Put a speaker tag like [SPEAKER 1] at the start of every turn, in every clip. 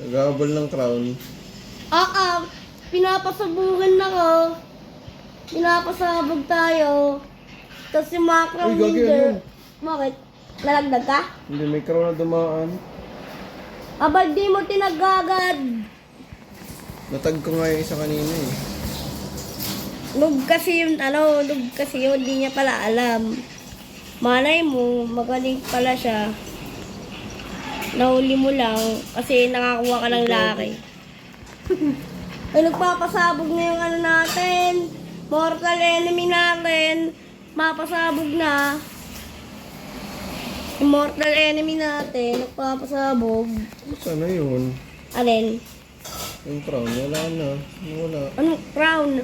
[SPEAKER 1] Naghahabol ng crown.
[SPEAKER 2] Pinapasabugan ako. Pinapasabog tayo. Tapos yung mga crown
[SPEAKER 1] Uy, gagi, ano yun?
[SPEAKER 2] Bakit? Nalagdag ka?
[SPEAKER 1] Hindi, may crown na dumaan.
[SPEAKER 2] Aba, di mo tinagagad.
[SPEAKER 1] Natag ko nga yung isa kanina eh.
[SPEAKER 2] Nug kasi yun, di niya pala alam. Malay mo, magaling pala siya. Nahuli mo lang kasi nakakuha ka ng laki. Ay, nagpapasabog na yung ano natin. Mortal enemy natin. Mapasabog na. Immortal enemy natin. Nagpapasabog.
[SPEAKER 1] Sana yun?
[SPEAKER 2] Alin?
[SPEAKER 1] Yung crown, wala na. Wala.
[SPEAKER 2] Anong crown?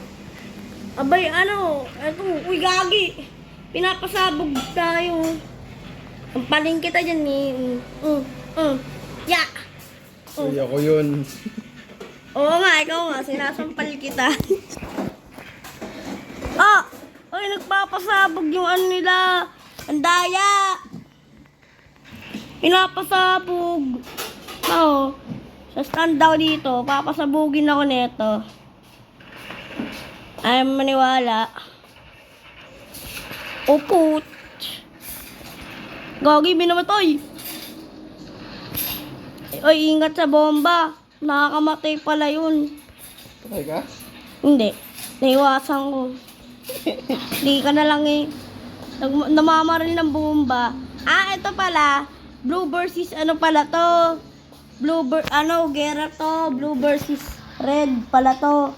[SPEAKER 2] Abay, eto, uy, gagi. Pinapasabog tayo. Ang paling kita dyan eh. Ya!
[SPEAKER 1] Uy, ako yun.
[SPEAKER 2] Oo nga, ikaw nga, sinasampal kita. Ay, nagpapasabog yung ano nila. Ang daya. Pinapasabog. Oo. Sa stand daw dito, papasabugin ako neto. Ayaw maniwala. Uput. Gagi, binamatay. Oy, ingat sa bomba. Nakakamatay pala yun.
[SPEAKER 1] Patay ka?
[SPEAKER 2] Hindi. Naiwasan ko. Hindi ka na lang eh. Namamaril ng bomba. Ito pala. Blue versus ano pala to? Gera to. Blue versus red pala to.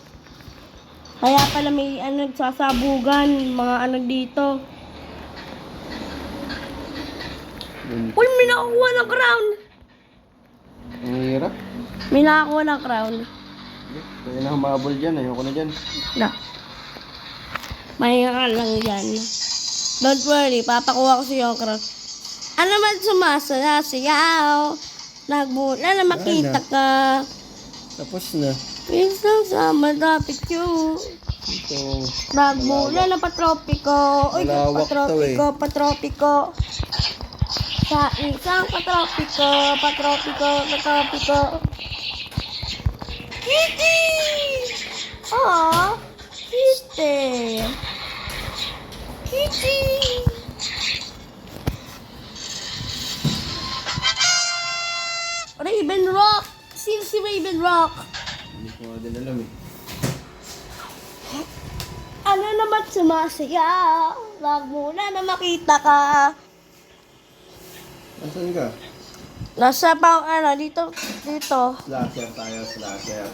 [SPEAKER 2] Kaya pala may nagsasabugan. Mga dito. Uy, may nakakuha ng crown.
[SPEAKER 1] Ang hirap.
[SPEAKER 2] May nakakuha ng crown.
[SPEAKER 1] Kaya na humabol dyan. Ayoko na dyan.
[SPEAKER 2] Na. Mahinga ka lang dyan. Don't worry, papakuha ko sa iyo ang crown. Ano man sumasayaw? Nagmula na makita ka.
[SPEAKER 1] Tapos na.
[SPEAKER 2] Minsan sa malapit yun.
[SPEAKER 1] Ito.
[SPEAKER 2] Nagmula na patropiko. Uy,
[SPEAKER 1] Malawak to eh.
[SPEAKER 2] patropiko. Sa isang patropiko. Kitty! Kitty! Kitty! Raven Rock! Sino si Raven Rock?
[SPEAKER 1] Hindi ko nga din alam eh.
[SPEAKER 2] Ano naman sumasaya? Wag muna na makita ka.
[SPEAKER 1] Nasaan ka?
[SPEAKER 2] Nasa dito.
[SPEAKER 1] Slasher tayo, slasher.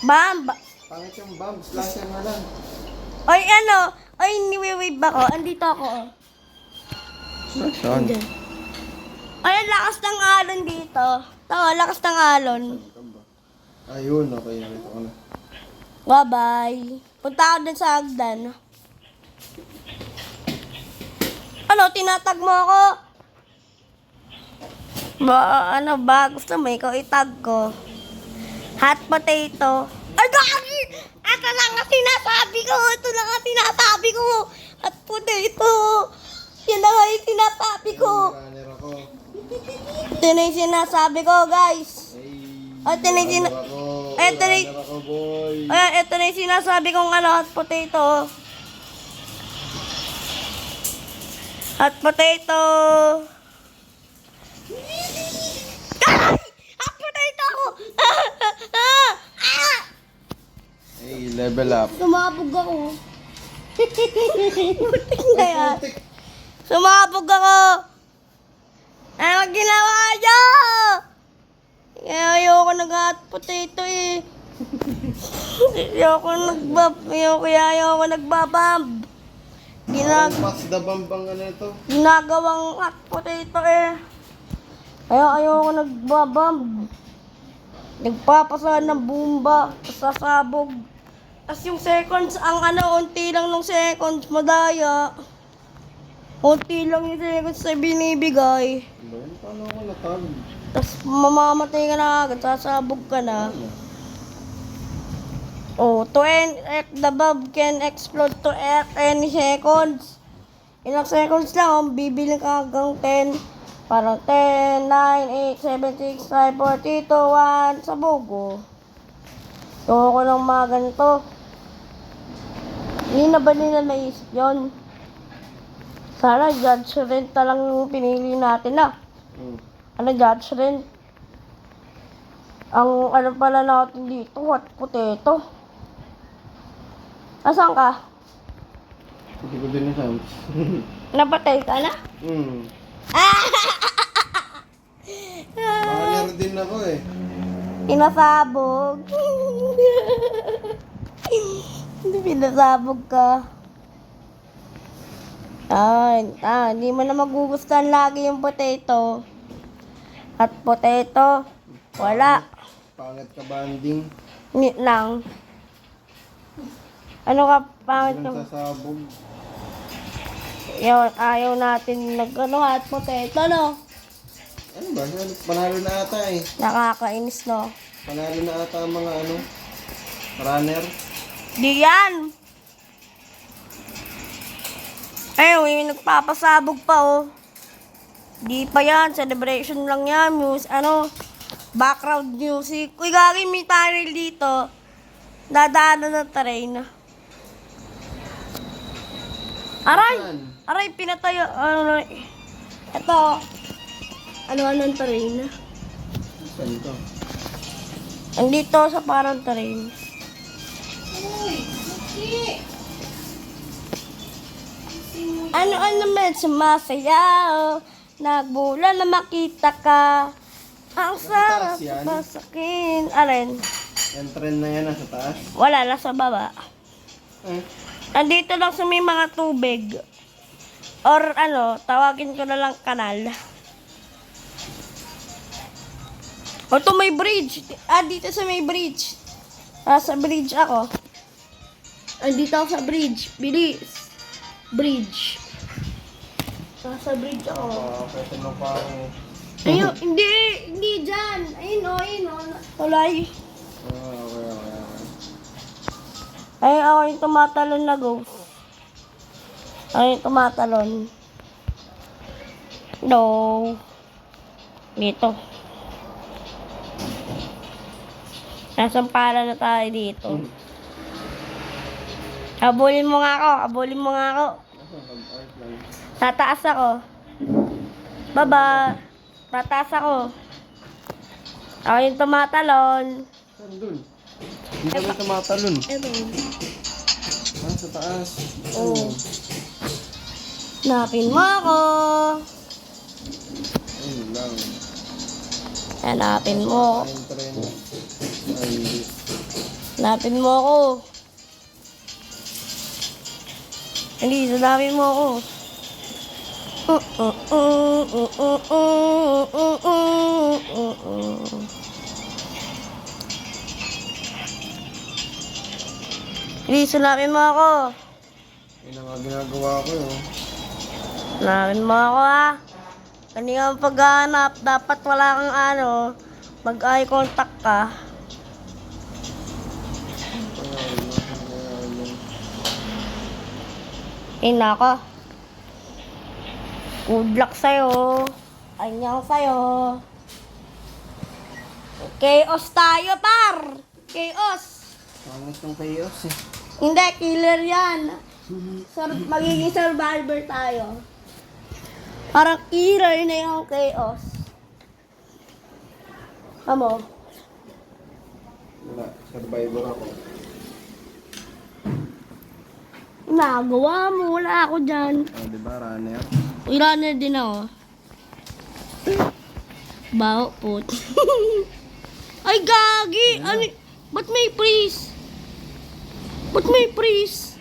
[SPEAKER 2] Bam!
[SPEAKER 1] Pangit yung bomb, slasher na lang.
[SPEAKER 2] Oy, niwe-wave ako. Andito ako.
[SPEAKER 1] Saan?
[SPEAKER 2] Ay, ang lakas ng alon dito. Lakas ng alon.
[SPEAKER 1] Ayun, okay, nakita ko na.
[SPEAKER 2] Bye-bye. Punta ako dun sa hagdan. Tinatag mo ako? Gusto mo, ikaw itag ko. Hot potato. Ay, gagi! Ito lang ang sinasabi ko. Hot potato. Yan na nga yung sinasabi ko.
[SPEAKER 1] Runner ako.
[SPEAKER 2] Ito na yung sinasabi ko, guys. Ito na yung
[SPEAKER 1] Runner ako, boy.
[SPEAKER 2] ito na yung sinasabi kong hot potato. Hot potato. Ay! Hot potato ako!
[SPEAKER 1] Hey, level up.
[SPEAKER 2] Sumabog ako. Putik na yan. Sumabog ako. Ano ginawa niyo? Ayoko nag-hot potato eh. Ayoko nagbabamb.
[SPEAKER 1] Pass the bomb bang ano ito?
[SPEAKER 2] Ginagawang hot potato eh. Kaya ayoko nagbabamb. Nagpapasahan ng bomba. Sasabog. As yung seconds, unti lang ng seconds, madaya. Unti lang yung seconds na binibigay.
[SPEAKER 1] Paano ako natag?
[SPEAKER 2] Tapos mamamatay ka na agad, sasabog ka na. The bulb can explode to any seconds. Ilang seconds lang, bibiling ka hanggang 10. Parang 10, 9, 8, 7, 6, 5, 4, 3, 2, 1, sabog, oh. Gusto ko ng mga ganito. Hindi na ba nila naisip yun? Sana judge rent na lang yung pinili natin, ah. Ano judge rent? Ang ano pala natin dito, hot potato. Asan ka?
[SPEAKER 1] Hindi ko din nasams.
[SPEAKER 2] Napatay ka na?
[SPEAKER 1] Runner din ako eh.
[SPEAKER 2] Pinasabog. Hindi pinasabog ka. Hindi mo na magugustuhan lagi yung potato. At potato, wala.
[SPEAKER 1] Pangit ka banding.
[SPEAKER 2] Meat lang. Ano ka, pangit
[SPEAKER 1] Yung
[SPEAKER 2] ka?
[SPEAKER 1] sasabog.
[SPEAKER 2] Ayaw natin hot potato, no?
[SPEAKER 1] Ano ba? Panalo na ata eh.
[SPEAKER 2] Nakakainis, no?
[SPEAKER 1] Panalo na ata ang mga runner.
[SPEAKER 2] Di yan! Ayun, may nagpapasabog pa, oh. Di pa yan, celebration lang yan. Background music. Uy, gagawin may tunnel dito. Dadaanan ng train. Aray! Aray, pinatayo. Ito. Ano ng train?
[SPEAKER 1] Saan to?
[SPEAKER 2] Andito sa parang train. Ano naman sumasayaw? Nagbula na makita ka. Ang sarap
[SPEAKER 1] Mataas yan?
[SPEAKER 2] pasakin. Alin?
[SPEAKER 1] Yung trend na yan nasa taas.
[SPEAKER 2] Wala, nasa baba. Andito lang sa may mga tubig. Or tawagin ko na lang kanal. O to may bridge. Dito sa may bridge. Sa bridge ako. Andito ako sa bridge. Bilis. Bridge. Nasa bridge ako.
[SPEAKER 1] Pwede mo parang...
[SPEAKER 2] Ayun, hindi dyan. Ayun o. Tulay.
[SPEAKER 1] Okay.
[SPEAKER 2] Ay, ako yung tumatalon na ghost. Ay, yung tumatalon. No. Dito. Nasampala na tayo dito. Abulin mo nga ako. Tataas ako. Baba. Tataas ako. Ako yung tumatalon.
[SPEAKER 1] Saan dun? Hindi kami tumatalon.
[SPEAKER 2] Eto.
[SPEAKER 1] Sa taas.
[SPEAKER 2] Oh. Hanapin mo ako.
[SPEAKER 1] Ayun lang.
[SPEAKER 2] Hanapin mo.
[SPEAKER 1] Ayun trend. Ay, hindi.
[SPEAKER 2] Hanapin mo ako. Hindi, hanapin mo ako. Hindi, hanapin mo ako.
[SPEAKER 1] Yun ang nga ginagawa ko yun.
[SPEAKER 2] Hanapin mo ako, ha. Kanina ang paghahanap, dapat wala kang mag-eye contact ka. Nako. Good luck sa'yo. Anyang sa'yo. Chaos tayo, par! Chaos!
[SPEAKER 1] Pangit ng chaos eh.
[SPEAKER 2] Hindi, killer yan. Magiging survivor tayo. Parang killer na yung chaos. Amo.
[SPEAKER 1] Wala, survivor ako.
[SPEAKER 2] Nagawa mo, wala ako dyan.
[SPEAKER 1] Diba, runner?
[SPEAKER 2] Runner din ako. Baho po. Ay, gagi! Ano? Ba't may freeze? Ba't may freeze?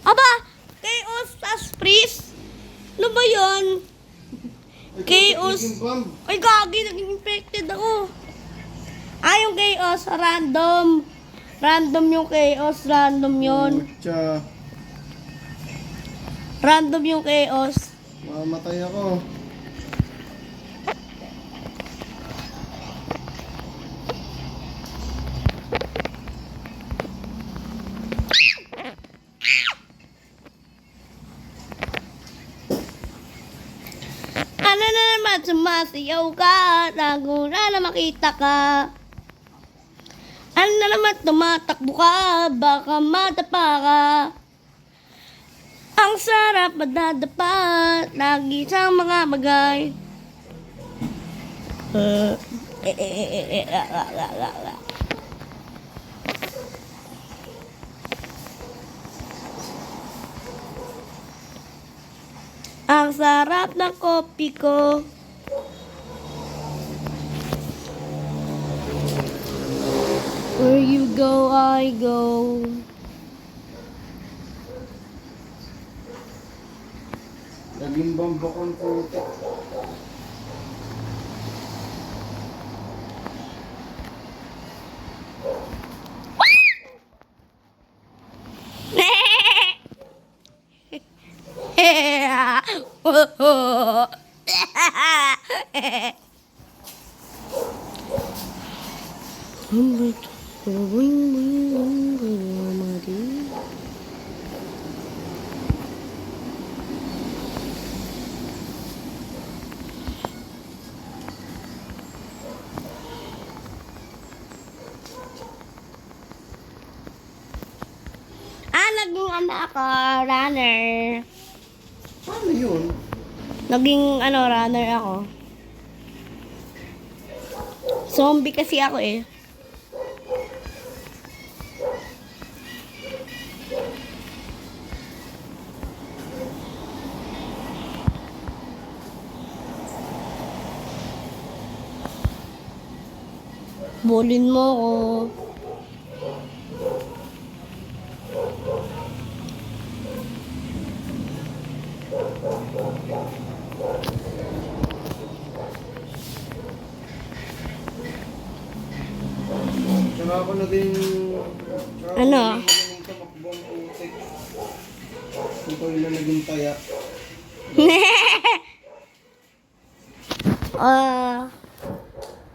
[SPEAKER 2] Aba! Chaos tas freeze? Ano ba yun? Chaos. Ay, gagi! Naging infected ako. Yung chaos, random. Random yung chaos, random yun.
[SPEAKER 1] Pucha.
[SPEAKER 2] Random yung chaos.
[SPEAKER 1] Mamatay ako.
[SPEAKER 2] Ano na naman, sumasayaw ka, nagmula na makita ka. Ano na naman tumatakbo ka, baka madapa ka. Ang sarap madadapa, lagi sa mga bagay. Ang sarap ng kopi ko. Where you go, I go.
[SPEAKER 1] Naging bambakon po ito. Naging ako, runner. Paano yun?
[SPEAKER 2] Naging runner ako. Zombie kasi ako eh. Bulin mo ko.
[SPEAKER 1] Saka ako naging...
[SPEAKER 2] Ano?
[SPEAKER 1] Naging tamakbong putik. Ito na naging taya.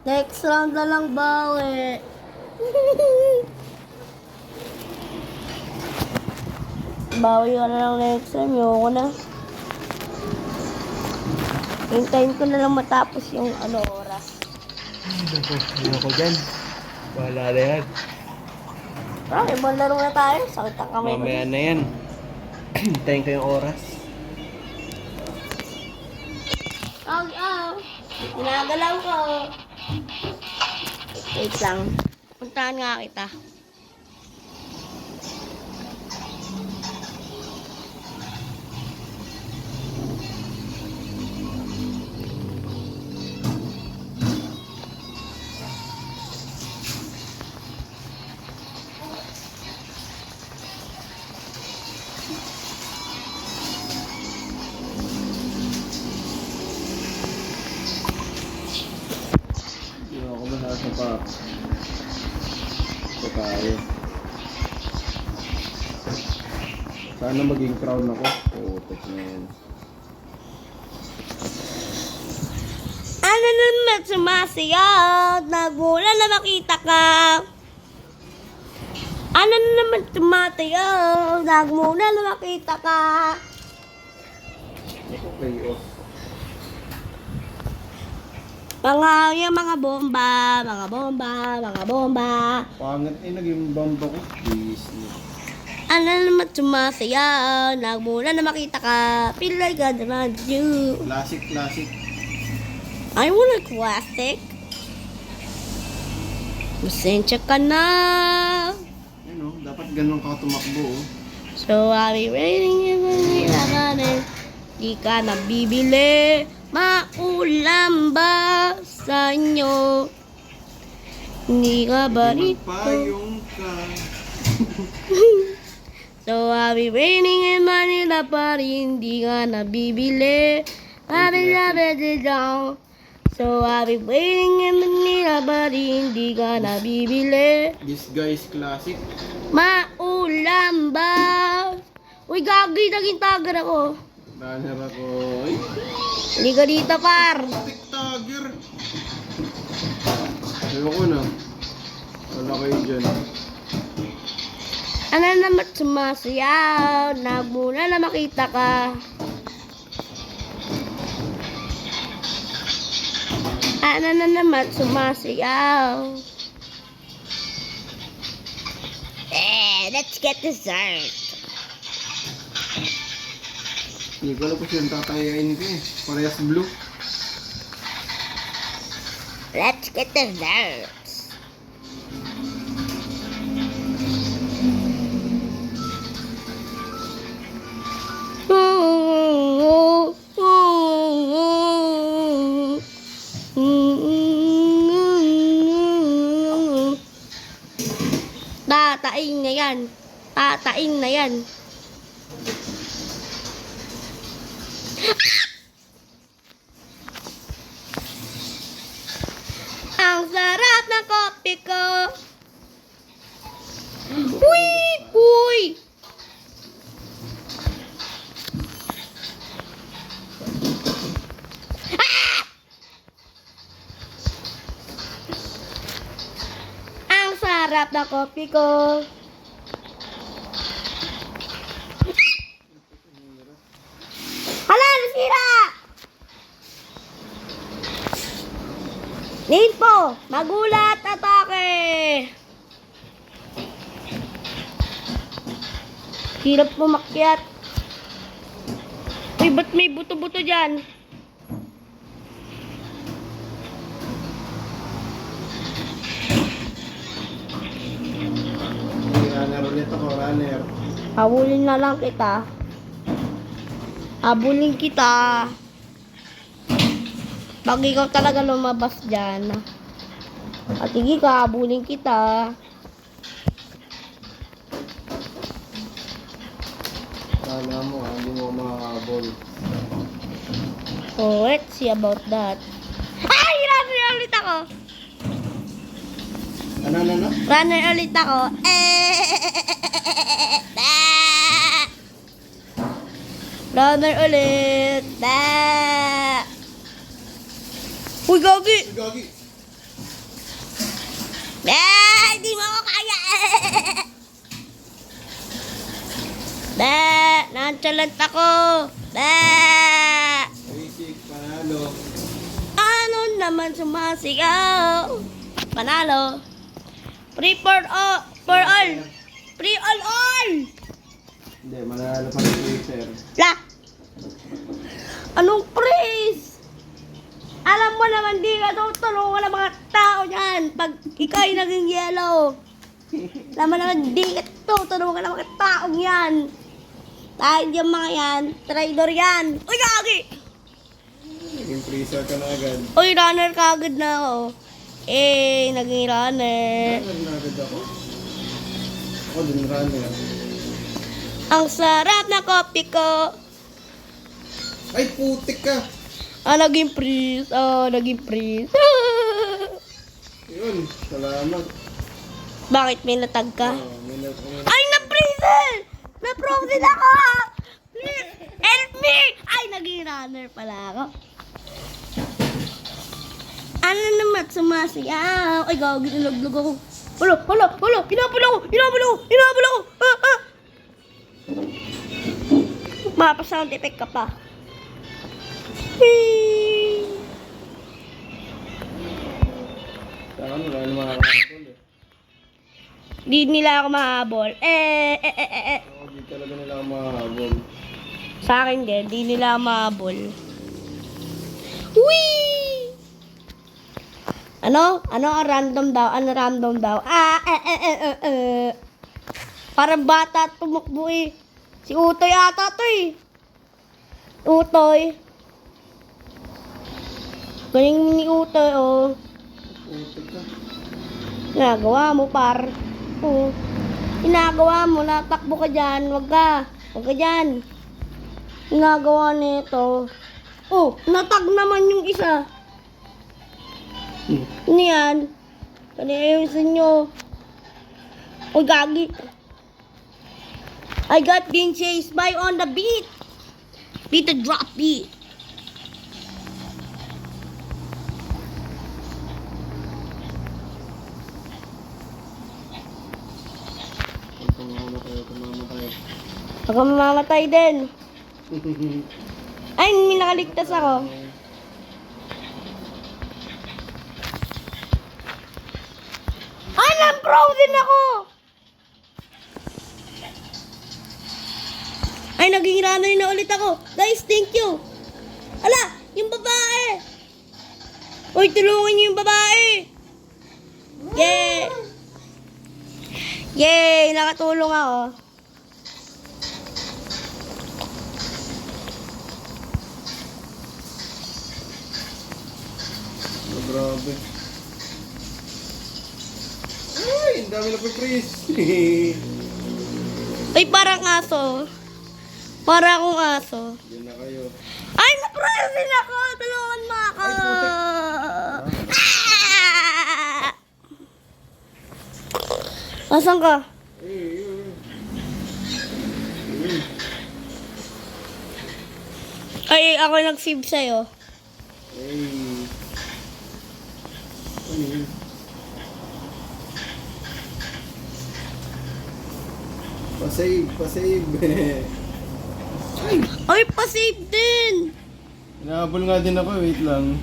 [SPEAKER 2] Next round na lang bawi. Bawi ka na lang next time. Yoko na. Hintayin ko na lang matapos yung oras.
[SPEAKER 1] Ayoko dyan. Bahala na yan.
[SPEAKER 2] Ibang laro na tayo. Sakit ang kamay ko.
[SPEAKER 1] Mamaya na yan. Hintayin ko yung oras.
[SPEAKER 2] Ginagalaw ko. Wait lang. Puntahan nga kita.
[SPEAKER 1] Ayoko mahasa pa. Ito tayo. Sana maging crown ako. Putik na yan.
[SPEAKER 2] Ano naman sumasayaw? Nagmula na makita ka. Ano naman tumatayaw? Nagmula na makita ka.
[SPEAKER 1] Okay, oh.
[SPEAKER 2] Mga bomba, mga bomba, mga bomba.
[SPEAKER 1] Pangat naging bamba ko. Disney.
[SPEAKER 2] Ano naman sumasayaw? Nagmula na makita ka. Feel like God around you.
[SPEAKER 1] Classic.
[SPEAKER 2] I want a classic. Masensya ka na.
[SPEAKER 1] Ano, dapat ganun ka tumakbo, oh.
[SPEAKER 2] So I'll be waiting in the night. Di ka nabibili. Maulam ba sa inyo? Hindi ka ba rito?
[SPEAKER 1] Magpayong ka.
[SPEAKER 2] So I'll be waiting in Manila pa rin. Di ka nabibili. So I'll be waiting in Manila pa rin. Di ka nabibili.
[SPEAKER 1] This guy is classic.
[SPEAKER 2] Maulam ba? Uy, gagi, naging tagger ako.
[SPEAKER 1] Runner ako. Ay,
[SPEAKER 2] Hindi ka dito, par.
[SPEAKER 1] TikToker. Ayoko na. Wala kayo dyan.
[SPEAKER 2] Ano naman sumasayaw? Nagmula na makita ka. Ana na naman sumasigaw. Let's get dessert.
[SPEAKER 1] Hindi ko alam kung sino tatayain ko eh. Parehas blue.
[SPEAKER 2] Let's get dessert. Tatain na yan. Tatain na yan. Ang sarap ng kopi ko. Uy! Uy! Ang sarap ng kopi ko. Hala, nasira! Ninpo, magulat, atake! Hirap pumakyat. Uy, ba't may buto-buto dyan?
[SPEAKER 1] Runner ulit ako, runner.
[SPEAKER 2] Habulin na lang kita. Habulin kita. Pag ikaw talaga lumabas dyan. At sige ka, habulin kita.
[SPEAKER 1] Kala mo, hindi mo makahabol.
[SPEAKER 2] Oh, let's see about that. Ay! Runner ulit ako!
[SPEAKER 1] Ano?
[SPEAKER 2] Runner ulit ako. Runner ulit. Uy, gagi!
[SPEAKER 1] Gagi!
[SPEAKER 2] Hindi mo ako kaya. Nonchalant ako.
[SPEAKER 1] Basic, panalo.
[SPEAKER 2] Ano naman sumasigaw? Panalo. Free for all. For all. Free all.
[SPEAKER 1] Hindi, manalo pa ng freezer.
[SPEAKER 2] La. Anong praise? Alam mo naman di ka tutulungan ng mga tao dyan pag ikaw'y naging yellow. Alam mo naman di ka tutulungan ng mga taong yan. Dahil yung mga yan, traidor yan. Uy, gagi!
[SPEAKER 1] Naging freezer ka na agad.
[SPEAKER 2] Uy, runner ka agad na ako. Naging runner.
[SPEAKER 1] Runner na agad ako. Ako din runner.
[SPEAKER 2] Ang sarap na kopi ko.
[SPEAKER 1] Ay, putik ka!
[SPEAKER 2] Naging freeze. Naging freeze.
[SPEAKER 1] Yun, salamat.
[SPEAKER 2] Bakit may natag ka?
[SPEAKER 1] May
[SPEAKER 2] Ay, na-freezer! Na-frozen ako! Please, help me! Ay, naging runner pala ako. Ano naman sumasiyaw? Ay, gagi, nalaglag ako. Hala! Hinabol ako! Mapa-sound effect ka pa.
[SPEAKER 1] Saan, wala na makakapol eh.
[SPEAKER 2] Di nila ako mahabol.
[SPEAKER 1] Ako, di talaga nila ako makahabol.
[SPEAKER 2] Sa akin din, di nila ako mahabol. Whee! Ano? Ano ang random daw? Parang bata tumakbo eh. Si Utoy ata to eh. Utoy. Galing ni Utoy, oh.
[SPEAKER 1] Putik ka.
[SPEAKER 2] Ginagawa mo, par. Oo. Ginagawa mo, natakbo ka dyan. Huwag ka dyan. Ginagawa nito. Oh, natag naman yung isa. Ano yan? Kaniayusin nyo. Oh, gagi. I got being chased by on the beat. Beat the drop beat. Baka mamamatay din. Ay, may nakaligtas ako. din ako! Ay, naging runner na ulit ako. Guys, thank you. Ala, yung babae. Uy, tulungan niyo yung babae. Yay! Yay! Nakatulong ako.
[SPEAKER 1] Oh, grabe. Ay, ang dami na po, Chris.
[SPEAKER 2] Ay, parang aso. Para akong aso.
[SPEAKER 1] Yan na kayo.
[SPEAKER 2] Ay, na-frozen ako! Tulungan mo ako!
[SPEAKER 1] Ay, putik.
[SPEAKER 2] Ah! Asan ka? Ay, ako nag-save sa'yo.
[SPEAKER 1] Ay. Ano yun? Pasave, pasave.
[SPEAKER 2] Ay, pa-save din!
[SPEAKER 1] Inahabol nga din ako, wait lang.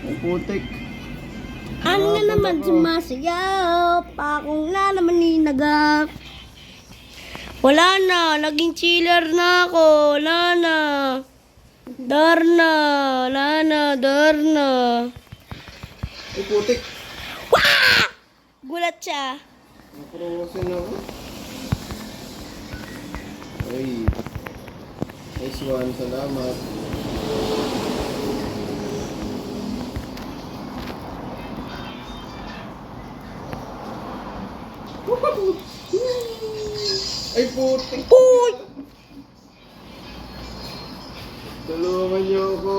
[SPEAKER 1] Ay, putik.
[SPEAKER 2] Ano na naman sumasigaw? Pakong na naman ninagap. Wala na, naging chiller na ako. Wala na. Darna, wala na, darna.
[SPEAKER 1] Ay, putik.
[SPEAKER 2] Wah! Gulat siya.
[SPEAKER 1] Naprosin ako. Ay. Nice one, salamat. Ay, putik.
[SPEAKER 2] Uy!
[SPEAKER 1] Tulungan niyo ako.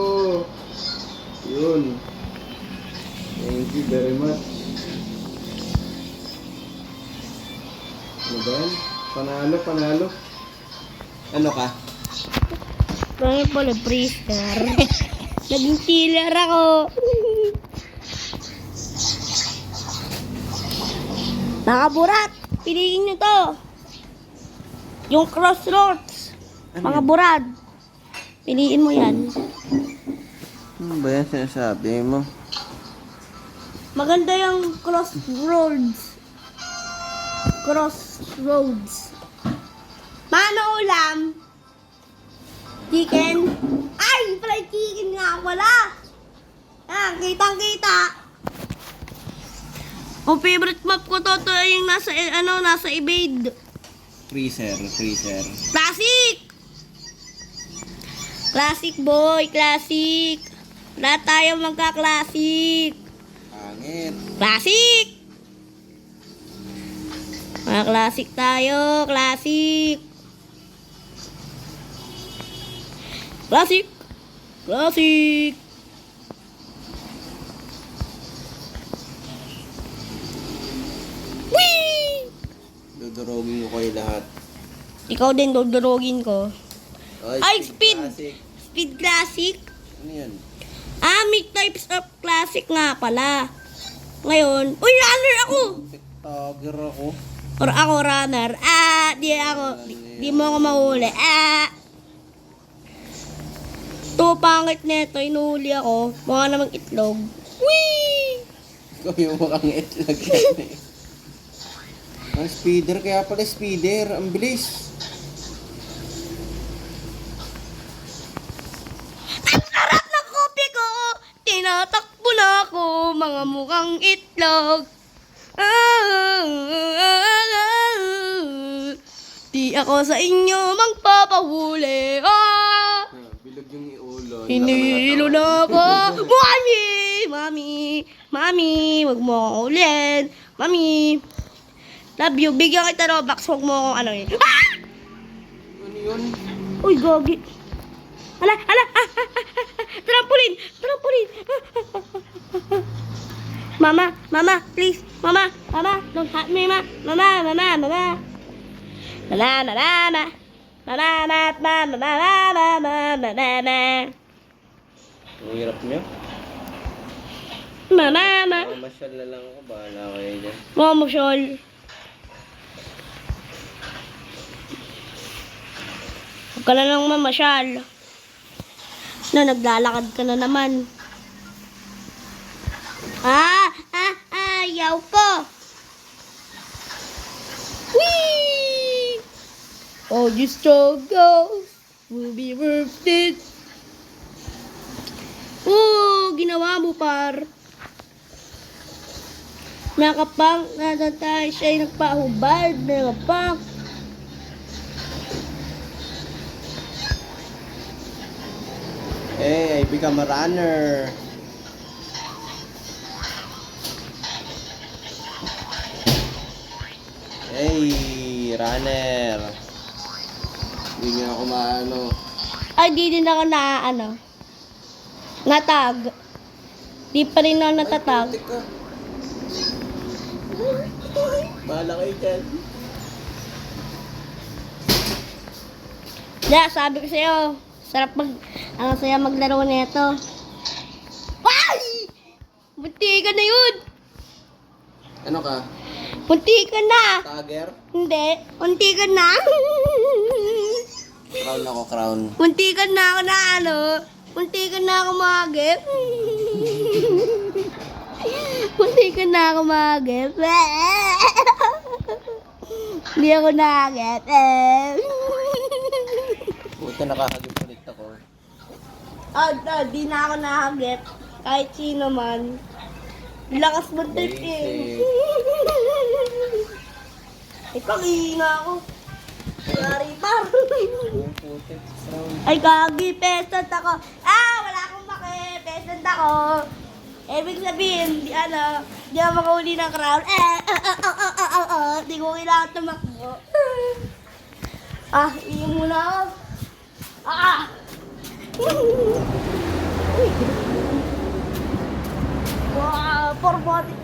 [SPEAKER 1] Yun. Thank you very much. Ano ba yan? Panalo, panalo. Ano ka?
[SPEAKER 2] Kaya pala, freezer. Naging chiller ako. Nakaburat! Piliin nyo to. Yung crossroads. Mga burad. Piliin mo yan.
[SPEAKER 1] Ano ba yan sinasabi mo?
[SPEAKER 2] Maganda yung crossroads. Crossroads. Mano ulam? Chicken? Ay! Fried chicken nga wala! Ah, kitang-kita. Ang favorite map ko to yung nasa, nasa evade.
[SPEAKER 1] Freezer, freezer.
[SPEAKER 2] Classic! Classic boy, classic. Lahat tayo magka-classic.
[SPEAKER 1] Pangit.
[SPEAKER 2] Classic! Mga classic tayo, classic. Classic! Classic! Whee!
[SPEAKER 1] Dudurogin ko kayo lahat.
[SPEAKER 2] Ikaw din, dodorogin ko. Ay, speed!
[SPEAKER 1] Classic.
[SPEAKER 2] Speed classic?
[SPEAKER 1] Ano yan?
[SPEAKER 2] Ah, may types of classic nga pala. Ngayon, uy, runner ako!
[SPEAKER 1] TikToker ako.
[SPEAKER 2] Or ako runner. Ah, di ako. Di mo ako mahuli. Ah! To, pangit neto. Inuhuli ako. Mukha namang itlog. Whee!
[SPEAKER 1] Ikaw yung mukhang itlog yan eh. Ang speeder, kaya pala speeder. Ang bilis.
[SPEAKER 2] Ang sarap ng kopi ko! Tinatakbo na ako, mga mukhang itlog. Di ako sa inyo magpapahuli.
[SPEAKER 1] Bilog yung iulo.
[SPEAKER 2] Hinihilo na ako. Mami! Mami! Mami! Wag mo akong ulin. Mami! Love you. Bigyan kita Robux. Wag mo akong ano eh. Ah!
[SPEAKER 1] Ano yun?
[SPEAKER 2] Uy, gogi. Hala, hala. Trampoline. Trampoline. Mama, mama, please. Mama, mama. Don't hurt me, ma. Mama, mama, mama. Mama, mama, mama. Mama, mama, mama, mama, mama, mama.
[SPEAKER 1] Ang hirap niya.
[SPEAKER 2] Mama, mama.
[SPEAKER 1] Mamasyal na lang ako. Bahala kayo dyan.
[SPEAKER 2] Mama, Shol. Huwag ka na lang mamasyal. Na, naglalakad ka na naman. All your struggles will be worth it. Ginawa mo, par. Nakapang, natatay siya ay nagpahubad. Nakapang.
[SPEAKER 1] Hey, I become a runner. Hey, runner. Hindi niya ako maano.
[SPEAKER 2] Ay, di din ako natag. Di pa rin ako natatag.
[SPEAKER 1] Ay, ka. Bahala kayo dyan.
[SPEAKER 2] Sabi ko sa'yo, ang saya maglaro nito. Ay! Bunti ka na yun!
[SPEAKER 1] Ano ka?
[SPEAKER 2] Bunti ka na!
[SPEAKER 1] Tiger?
[SPEAKER 2] Hindi, bunti ka na!
[SPEAKER 1] Crown ako, crown.
[SPEAKER 2] Munti ka na ako munti ka na ako magip. Munti ka na ako magip. Hindi ako nagip.
[SPEAKER 1] Buti nakakagip ulit ako.
[SPEAKER 2] Di na ako nagip. Kahit sino man. Lakas mo trip eh. Ipag-iinga ako. Sorry, par. Ay, gagi, peasant ako. Wala akong maki. Peasant ako. Ibig sabihin, di ako makauli ng crown. Di ko kailangan tumakbo. Iyon muna ako. Wow, for body.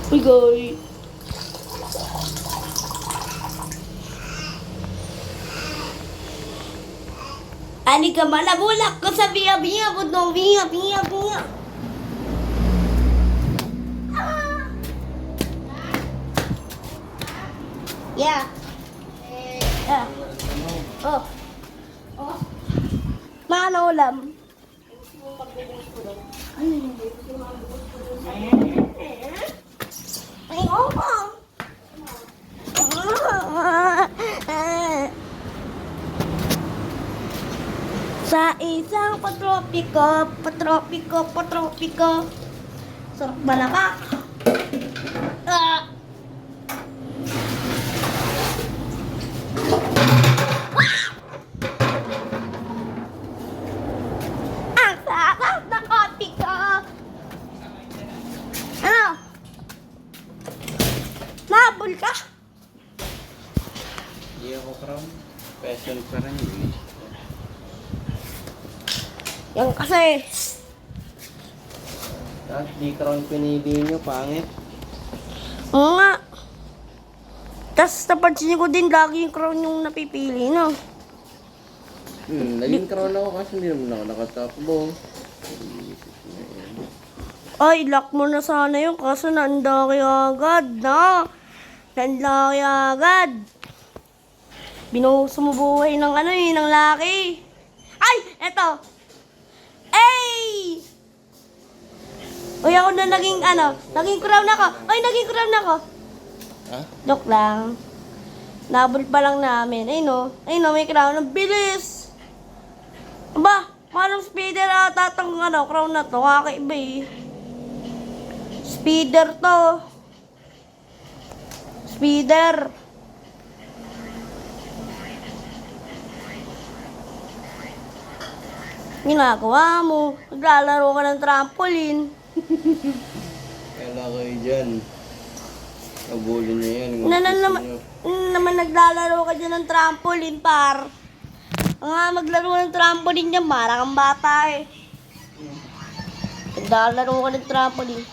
[SPEAKER 2] Uy, guys. Ani ka malabulak ko sa biya-biya ko nung biya. Yeah. Oh. Maano ulam? Ay, opo. Sa isang patropiko. Sarap malakak. Ang sarap na kopi ko. Ano? Nabol ka?
[SPEAKER 1] Hindi ako crown. Passion pa rin yun.
[SPEAKER 2] Yan kasi.
[SPEAKER 1] Tapos di crown pinili nyo, pangit.
[SPEAKER 2] Oo nga. Tapos napansin ko din lagi yung crown yung napipili, no?
[SPEAKER 1] Naging crown ako kasi hindi naman ako nakatakbo.
[SPEAKER 2] Ay, lock mo na sana yun kaso nandaki agad, na. Nandaki agad. Binuhuso mo buhay ng ng laki. Ay, eto. Ay! Uy, ako na naging crown ako. Ay, naging crown ako.
[SPEAKER 1] Ha?
[SPEAKER 2] Joke lang. Nabol pa lang namin. Ay no, may crown. Ang bilis. Aba, parang speeder ata itong crown na to. Kakaiba eh. Speeder to. Speeder. Ginagawa mo. Naglalaro ka ng trampoline.
[SPEAKER 1] Kala kayo dyan. Nabulin nyo yan.
[SPEAKER 2] naman naglalaro ka dyan ng trampoline, par. Maglaro ng trampoline dyan, marang ang bata eh. Naglalaro ka ng trampoline.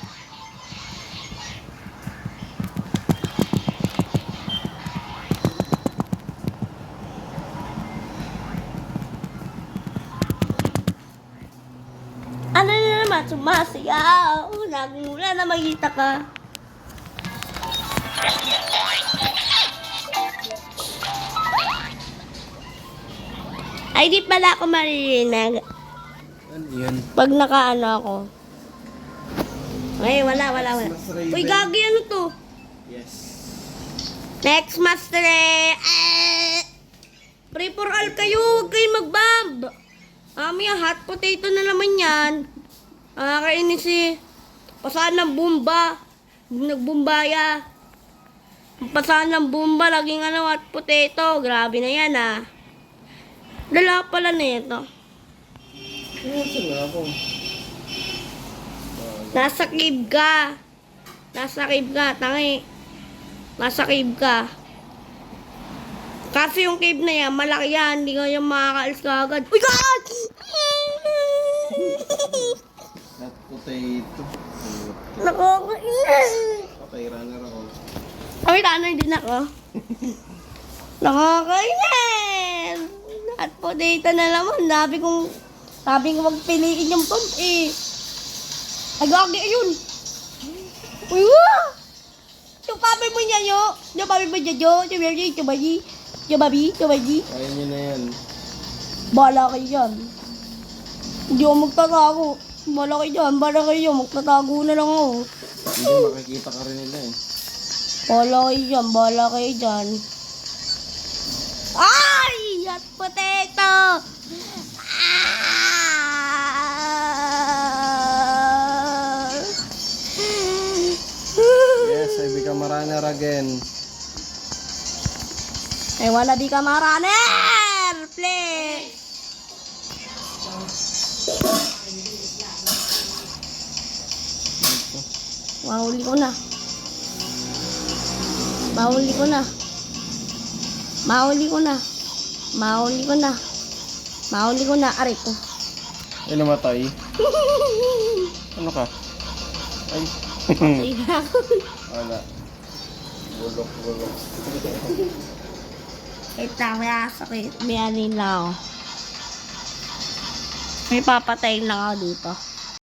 [SPEAKER 2] Ano na naman, sumasayaw. Wala na magkita ka. Ay, di pala ako maririnig.
[SPEAKER 1] Ano yan?
[SPEAKER 2] Pag nakaano ako. Ay, wala.
[SPEAKER 1] Mas Raven.
[SPEAKER 2] Uy, gagi, ano to?
[SPEAKER 1] Yes.
[SPEAKER 2] Next, Master Pray for all kayo, huwag kayo mag-bomb. Mamaya, hot potato na naman yan. Nakakainis eh. Pasahan ng bomba. Nagbumbaya. Pasahan ng bomba, laging hot potato. Grabe na yan Dala pala na ito.
[SPEAKER 1] Nasaan na ako?
[SPEAKER 2] Nasa cave ka. Tangi. Nasa cave ka. Kasi yung cave na yan, malaki yan. Hindi ka yung makakaalis ka agad. Uy, God!
[SPEAKER 1] Hot potato.
[SPEAKER 2] Nakakainis.
[SPEAKER 1] Okay, runner ako.
[SPEAKER 2] Ay, tanay din ako. Nakakainis. At potato na naman. Sabi ko magpiliin yung pump eh. Ay, gagi, ayun. Uy, wah! Yung papi mo niya, yo. Yung papi mo niya, yo. Yung babi.
[SPEAKER 1] Kaya nyo na yan.
[SPEAKER 2] Bahala kayo dyan. Hindi ako magtatago. Bahala kayo dyan. Magtatago na lang ako.
[SPEAKER 1] Hindi, makikita ka rin nila eh.
[SPEAKER 2] Bahala kayo dyan. Ay! Hot potato!
[SPEAKER 1] Yes, I become a runner again.
[SPEAKER 2] I wanna become a runner! Please! Mahuli ko na. Aray ko.
[SPEAKER 1] Ay, namatay. Ano ka? Ay. Wala. Bulok.
[SPEAKER 2] Ito, may sakit. May anin lang ako. May papatayin lang ako dito.